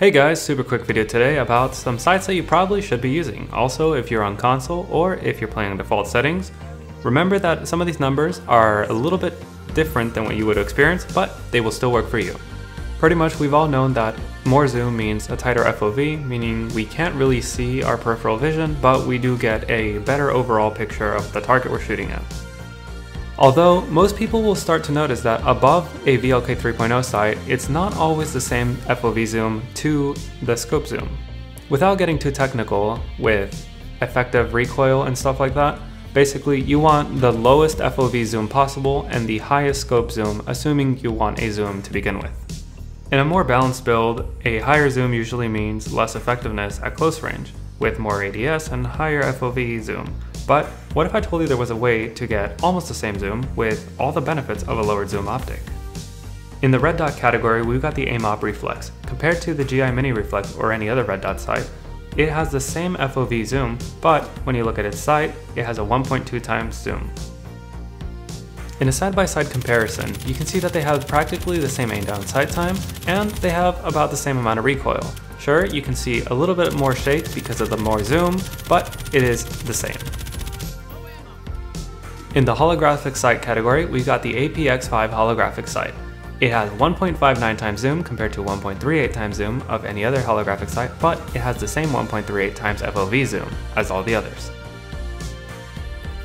Hey guys, super quick video today about some sites that you probably should be using. Also, if you're on console or if you're playing default settings, remember that some of these numbers are a little bit different than what you would experience, but they will still work for you. Pretty much we've all known that more zoom means a tighter FOV, meaning we can't really see our peripheral vision, but we do get a better overall picture of the target we're shooting at. Although most people will start to notice that above a VLK 3.0 sight, it's not always the same FOV zoom to the scope zoom. Without getting too technical with effective recoil and stuff like that, basically you want the lowest FOV zoom possible and the highest scope zoom, assuming you want a zoom to begin with. In a more balanced build, a higher zoom usually means less effectiveness at close range, with more ADS and higher FOV zoom. But what if I told you there was a way to get almost the same zoom with all the benefits of a lowered zoom optic? In the red dot category, we've got the AIM-OP reflex. Compared to the GI Mini reflex or any other red dot sight, it has the same FOV zoom, but when you look at its sight, it has a 1.2 times zoom. In a side-by-side comparison, you can see that they have practically the same aim down sight time, and they have about the same amount of recoil. Sure, you can see a little bit more shake because of the more zoom, but it is the same. In the holographic sight category, we've got the APX5 holographic sight. It has 1.59 times zoom compared to 1.38 times zoom of any other holographic sight, but it has the same 1.38 times FOV zoom as all the others.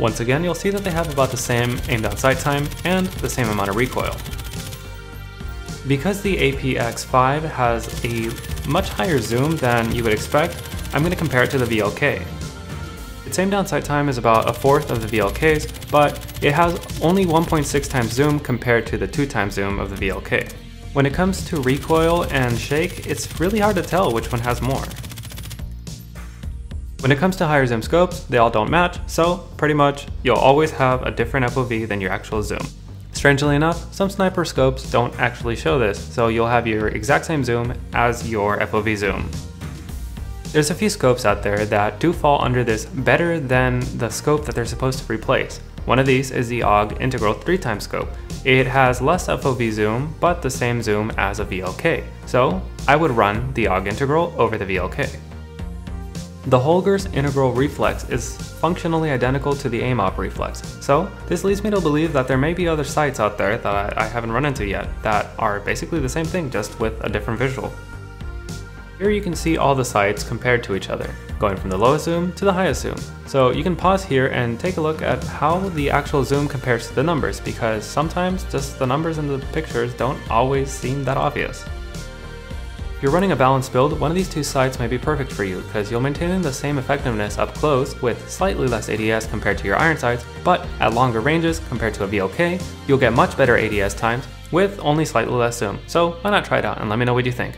Once again, you'll see that they have about the same aim down sight time and the same amount of recoil. Because the APX5 has a much higher zoom than you would expect, I'm going to compare it to the VLK. Its aim down sight time is about a fourth of the VLK's, but it has only 1.6 times zoom compared to the 2 times zoom of the VLK. When it comes to recoil and shake, it's really hard to tell which one has more. When it comes to higher zoom scopes, they all don't match, so pretty much you'll always have a different FOV than your actual zoom. Strangely enough, some sniper scopes don't actually show this, so you'll have your exact same zoom as your FOV zoom. There's a few scopes out there that do fall under this better than the scope that they're supposed to replace. One of these is the AUG Integral 3x scope. It has less FOV zoom, but the same zoom as a VLK, so I would run the AUG Integral over the VLK. The Holger's Integral Reflex is functionally identical to the AIM-OP reflex, so this leads me to believe that there may be other sights out there that I haven't run into yet that are basically the same thing, just with a different visual. Here you can see all the sights compared to each other, going from the lowest zoom to the highest zoom. So you can pause here and take a look at how the actual zoom compares to the numbers, because sometimes just the numbers in the pictures don't always seem that obvious. If you're running a balanced build, one of these two sights may be perfect for you, because you'll maintain the same effectiveness up close with slightly less ADS compared to your iron sights, but at longer ranges compared to a VLK, you'll get much better ADS times with only slightly less zoom. So why not try it out and let me know what you think.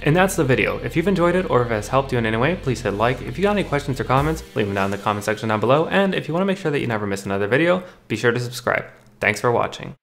And that's the video. If you've enjoyed it or if it has helped you in any way, please hit like. If you got any questions or comments, leave them down in the comment section down below. And if you want to make sure that you never miss another video, be sure to subscribe. Thanks for watching.